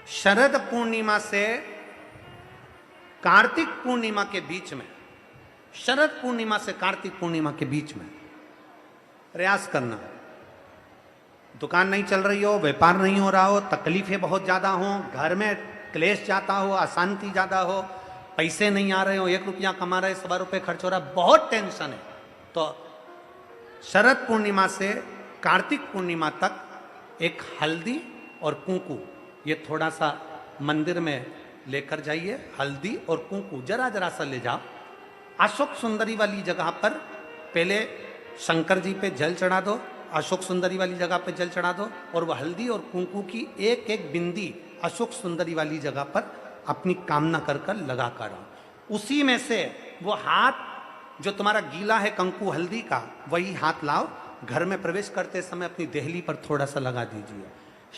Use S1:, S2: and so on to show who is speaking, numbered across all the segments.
S1: शरद पूर्णिमा से कार्तिक पूर्णिमा के बीच में, शरद पूर्णिमा से कार्तिक पूर्णिमा के बीच में प्रयास करना। दुकान नहीं चल रही हो, व्यापार नहीं हो रहा हो, तकलीफें बहुत ज़्यादा हो, घर में क्लेश जाता हो, अशांति ज़्यादा हो, पैसे नहीं आ रहे हो, 1 रुपया कमा रहे 100 रुपये खर्च हो रहा, बहुत टेंशन है, तो शरद पूर्णिमा से कार्तिक पूर्णिमा तक एक हल्दी और कुंकू, ये थोड़ा सा मंदिर में लेकर जाइए। हल्दी और कुंकू जरा जरा सा ले जाओ, अशोक सुंदरी वाली जगह पर पहले शंकर जी पे जल चढ़ा दो, अशोक सुंदरी वाली जगह पे जल चढ़ा दो, और वह हल्दी और कुंकू की एक एक बिंदी अशोक सुंदरी वाली जगह पर अपनी कामना कर कर लगा कर आओ। उसी में से वो हाथ जो तुम्हारा गीला है कंकु हल्दी का, वही हाथ लाओ, घर में प्रवेश करते समय अपनी देहली पर थोड़ा सा लगा दीजिए।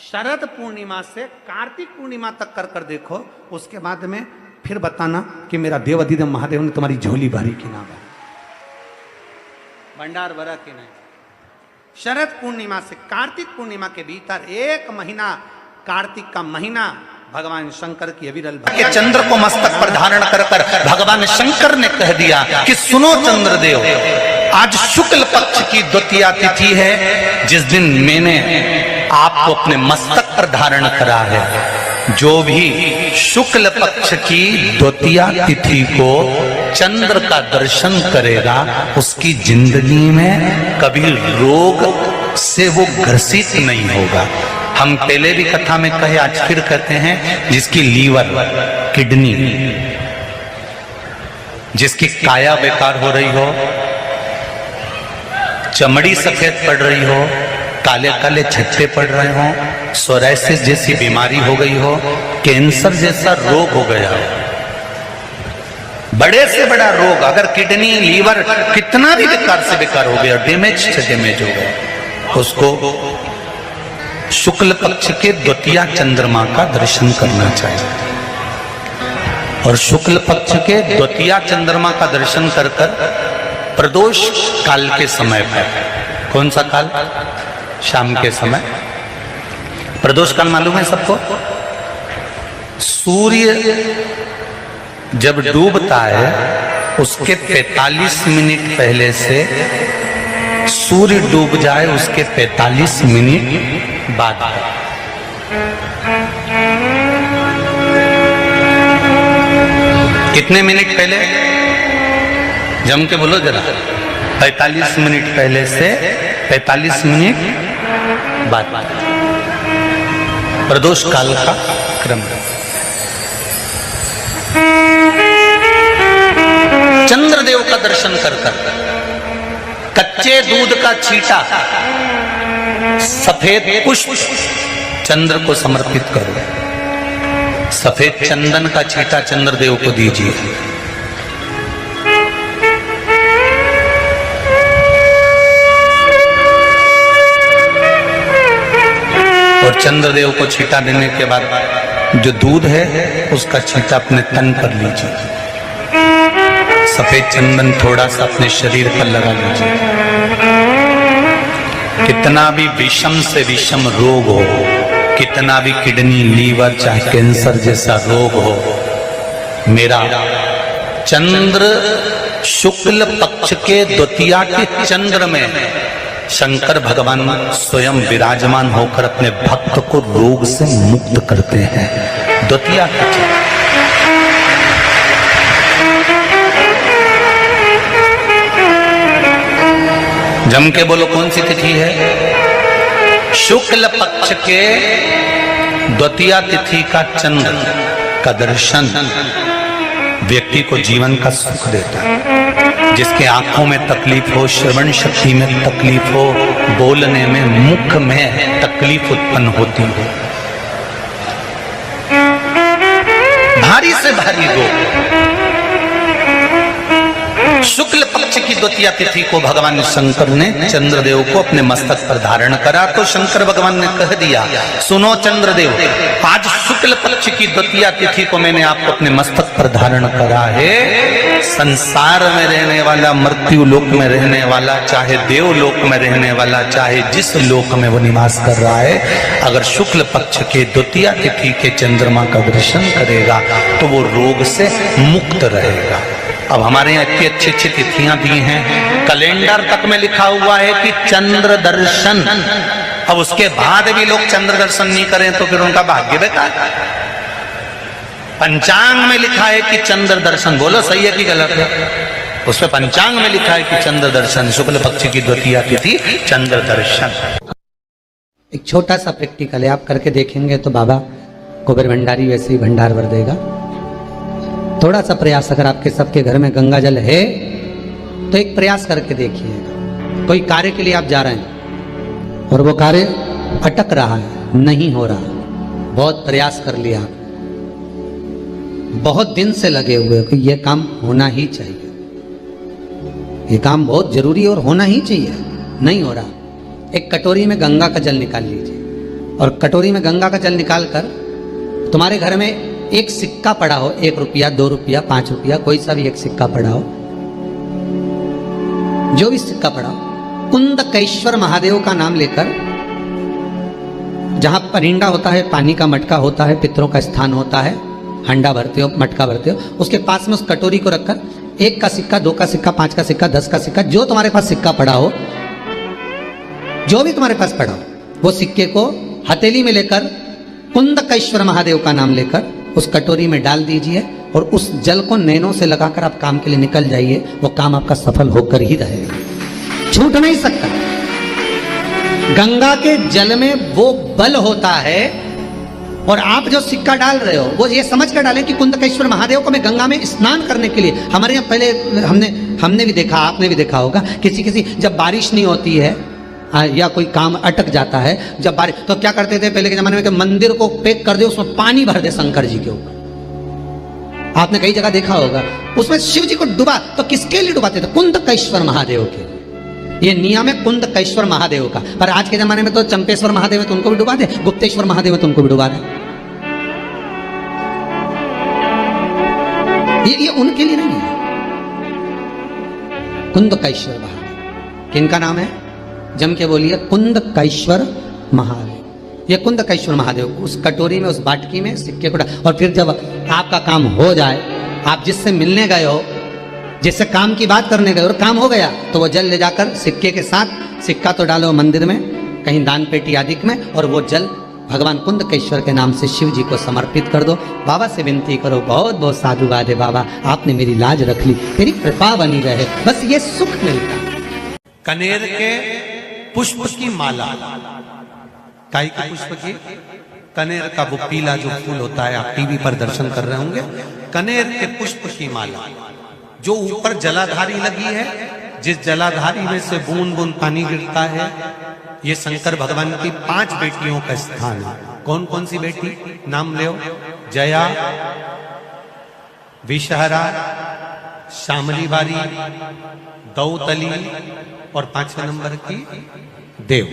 S1: शरद पूर्णिमा से कार्तिक पूर्णिमा तक कर कर देखो, उसके बाद में फिर बताना कि मेरा देव अधिदेव महादेव ने तुम्हारी झोली भरी कि ना भरी, भंडार भरा कि नहीं। शरद पूर्णिमा से कार्तिक पूर्णिमा के भीतर 1 महीना, कार्तिक का महीना भगवान शंकर की अविरल भक्ति,
S2: चंद्र को मस्तक पर धारण कर कर भगवान शंकर ने कह दिया कि सुनो चंद्रदेव, आज शुक्ल पक्ष की द्वितीया तिथि है, जिस दिन मैंने आपको अपने मस्तक पर धारण करा है। जो भी शुक्ल पक्ष की द्वितीया तिथि को चंद्र का दर्शन करेगा, उसकी जिंदगी में कभी रोग से वो ग्रसित नहीं होगा। हम पहले भी कथा में कहे, आज फिर कहते हैं, जिसकी लीवर, किडनी, जिसकी काया बेकार हो रही हो, चमड़ी सफेद पड़ रही हो, काले काले छट्टे पड़ रहे हो, सोराइसिस जैसी बीमारी हो गई हो, कैंसर जैसा रोग हो गया हो, बड़े से बड़ा रोग, अगर किडनी लीवर कितना भी बेकार से बेकार हो गया, डैमेज से डैमेज हो गया, उसको शुक्ल पक्ष के द्वितीया चंद्रमा का दर्शन करना चाहिए। और शुक्ल पक्ष के द्वितीया चंद्रमा का दर्शन कर कर प्रदोष काल के समय पर, कौन सा काल? शाम के समय। प्रदोष काल मालूम है सबको? सूर्य जब डूबता है उसके 45 मिनट पहले से सूर्य डूब जाए उसके 45 मिनट बाद। कितने मिनट पहले? जम के बोलो जरा। 45 मिनट पहले से 45 मिनट बाद प्रदोष काल का क्रम। चंद्रदेव का दर्शन कर कर कच्चे दूध का छींटा, सफेद पुष्प चंद्र को समर्पित करो, सफेद चंदन का छींटा चंद्रदेव को दीजिए। और चंद्रदेव को छींटा देने के बाद जो दूध है उसका छींटा अपने तन पर लीजिए, सफेद चंदन थोड़ा सा अपने शरीर पर लगा लीजिए। कितना भी विषम से विषम रोग हो, कितना भी किडनी, लीवर, चाहे कैंसर जैसा रोग हो, मेरा चंद्र शुक्ल पक्ष के द्वितीया के चंद्र में शंकर भगवान स्वयं विराजमान होकर अपने भक्त को रोग से मुक्त करते हैं। द्वितीया के चंद्र। जम के बोलो कौन सी तिथि है? शुक्ल पक्ष के द्वितीया तिथि का चंद्र का दर्शन व्यक्ति को जीवन का सुख देता है। जिसके आंखों में तकलीफ हो, श्रवण शक्ति में तकलीफ हो, बोलने में, मुख में तकलीफ उत्पन्न होती हो, भारी से भारी रोग, शुक्ल पक्ष की द्वितीया तिथि को भगवान शंकर ने चंद्रदेव को अपने मस्तक पर धारण करा। तो शंकर भगवान ने कह दिया, सुनो चंद्रदेव, आज शुक्ल पक्ष की द्वितीया तिथि को मैंने आपको अपने मस्तक पर धारण करा है। संसार में रहने वाला, मृत्यु लोक में रहने वाला, चाहे देवलोक में रहने वाला, चाहे जिस लोक में वो निवास कर रहा है, अगर शुक्ल पक्ष के द्वितीया तिथि के चंद्रमा का दर्शन करेगा तो वो रोग से मुक्त रहेगा। अब हमारे यहाँ इतनी अच्छी अच्छी तिथियां दी हैं, कैलेंडर तक में लिखा हुआ है कि चंद्र दर्शन। अब उसके बाद भी लोग चंद्र दर्शन नहीं करें तो फिर उनका भाग्य बेकार। पंचांग में लिखा है कि चंद्र दर्शन, बोलो सही है कि गलत है? उसमें पंचांग में लिखा है कि चंद्र दर्शन, शुक्ल पक्ष की द्वितीया तिथि चंद्र दर्शन।
S3: एक छोटा सा प्रैक्टिकल है, आप करके देखेंगे तो बाबा कुबेर भंडारी वैसे ही भंडार भर देगा। थोड़ा सा प्रयास, अगर आपके सबके घर में गंगा जल है तो एक प्रयास करके देखिएगा। कोई कार्य के लिए आप जा रहे हैं और वो कार्य अटक रहा है, नहीं हो रहा, बहुत प्रयास कर लिया, बहुत दिन से लगे हुए कि ये काम होना ही चाहिए, ये काम बहुत जरूरी है और होना ही चाहिए, नहीं हो रहा। एक कटोरी में गंगा का जल निकाल लीजिए और कटोरी में गंगा का जल निकाल कर तुम्हारे घर में एक सिक्का पड़ा हो, 1 रुपया, 2 रुपया, 5 रुपया, कोई सा भी एक सिक्का पड़ा हो, जो भी सिक्का पड़ा हो, कुंदकेश्वर महादेव का नाम लेकर, जहां परिंडा होता है, पानी का मटका होता है, पितरों का स्थान होता है, हंडा भरते हो, मटका भरते हो, उसके पास में उस कटोरी को रखकर 1 का सिक्का, 2 का सिक्का, 5 का सिक्का, 10 का सिक्का, जो तुम्हारे पास सिक्का पड़ा हो, जो भी तुम्हारे पास पड़ा हो, वो सिक्के को हथेली में लेकर कुंदकेश्वर महादेव का नाम लेकर उस कटोरी में डाल दीजिए और उस जल को नैनों से लगाकर आप काम के लिए निकल जाइए। वो काम आपका सफल होकर ही रहेगा, छूट नहीं सकता। गंगा के जल में वो बल होता है और आप जो सिक्का डाल रहे हो वो ये समझ कर डालें कि कुंदकेश्वर महादेव को मैं गंगा में स्नान करने के लिए। हमारे यहाँ पहले हमने भी देखा, आपने भी देखा होगा, किसी जब बारिश नहीं होती है या कोई काम अटक जाता है, जब बारिश, तो क्या करते थे पहले के जमाने में कि मंदिर को पैक कर दे, उसमें पानी भर दे शंकर जी के ऊपर। आपने कई जगह देखा होगा, उसमें शिव जी को डुबा, तो किसके लिए डुबाते थे? कुंदकेश्वर महादेव के लिए। ये नियम है कुंदकेश्वर महादेव का। पर आज के जमाने में तो चंपेश्वर महादेव है तो उनको भी डुबा दे, गुप्तेश्वर महादेव है तो उनको भी डुबा दे। ये उनके लिए नहीं है। कुंदकेश्वर महादेव किनका नाम है? जम के बोलिए, कुंदकेश्वर महादेव। ये कुंदकेश्वर महादेव उस कटोरी में, उस बाटकी में सिक्के को, और फिर जब आपका काम हो जाए, आप जिससे मिलने गए हो, जिससे काम की बात करने गए और काम हो गया, तो वो जल ले जाकर सिक्के के साथ, सिक्का तो डालो मंदिर में, कहीं दान पेटी आदि में, और वो जल भगवान कुंदकेश्वर के नाम से शिव जी को समर्पित कर दो। बाबा से विनती करो, बहुत बहुत साधुवाद है बाबा, आपने मेरी लाज रख ली, तेरी कृपा बनी रहे, बस ये सुख मिलता।
S1: कनेर के पुष्प की माला, काय के पुष्प की? कनेर का वो पीला जो फूल होता है, आप टीवी पर दर्शन कर रहे होंगे, कनेर के पुष्प की माला, जो ऊपर जलाधारी लगी है, जिस जलाधारी में से बूंद बूंद पानी गिरता है, ये शंकर भगवान की 5 बेटियों का स्थान है। कौन कौन सी बेटी? नाम लो, जया, विषहरा, श्यामली बारी, दौतली और 5वें नंबर की देव।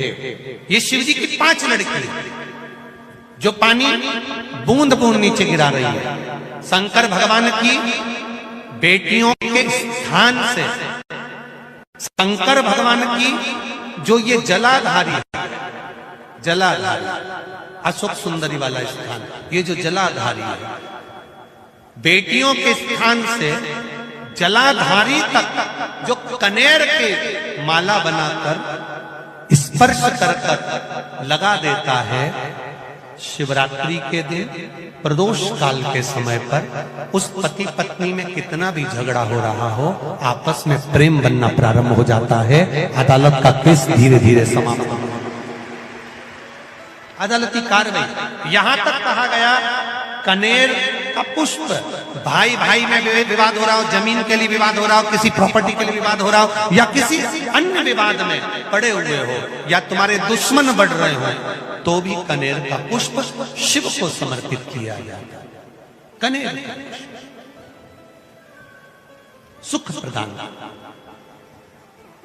S1: ये शिव जी की 5 लड़की जो पानी बूंद बूंद नीचे गिरा रही है। शंकर भगवान की बेटियों के स्थान से, शंकर भगवान की जो ये जलाधारी है, जलाधारी अशोक सुंदरी वाला स्थान, ये जो जलाधारी है, बेटियों के स्थान से जलाधारी तक जो कनेर के माला बनाकर स्पर्श कर लगा देता है, शिवरात्रि के दिन, प्रदोष काल के समय पर, उस पति पत्नी में कितना भी झगड़ा हो रहा हो, आपस में प्रेम बनना प्रारंभ हो जाता है। अदालत का केस धीरे धीरे समाप्त हो, अदालती कार्रवाई। यहां तक कहा गया कनेर का पुष्प, भाई भाई में विवाद हो रहा हो, जमीन के लिए विवाद हो रहा हो, किसी प्रॉपर्टी के लिए विवाद हो रहा हो, या किसी अन्य विवाद में पड़े हुए हो, या तुम्हारे दुश्मन बढ़ रहे हो, तो भी कनेर का पुष्प शिव को समर्पित किया जाता है। कनेर सुख प्रदान,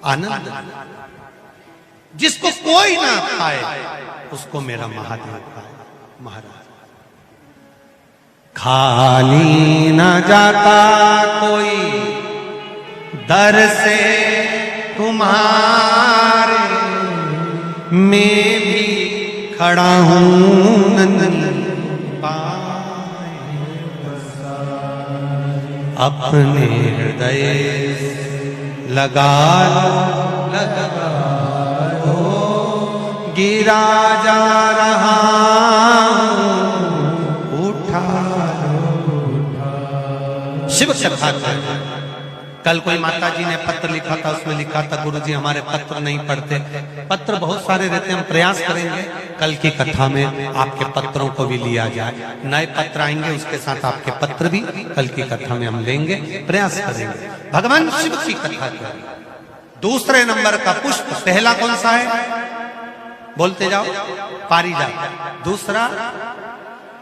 S1: आनंद। जिसको कोई ना खाए उसको मेरा महादेव खाए। महाराज खाली न जाता कोई दर से तुम्हारे, मैं भी खड़ा हूं नंदन पाए, अपने हृदय लगा लो, गिरा जा रहा उठा लो। शिव कथा कल कोई माता जी ने पत्र लिखा था, उसमें लिखा था गुरुजी हमारे पत्र नहीं पढ़ते। पत्र बहुत सारे रहते हैं, हम प्रयास करेंगे कल की कथा में आपके पत्रों को भी लिया जाए। नए पत्र आएंगे, उसके साथ आपके पत्र भी कल की कथा में हम लेंगे, प्रयास करेंगे। भगवान शिव की कथा करें। दूसरे नंबर का पुष्प, पहला कौन सा है बोलते जाओ? पारिजात। दूसरा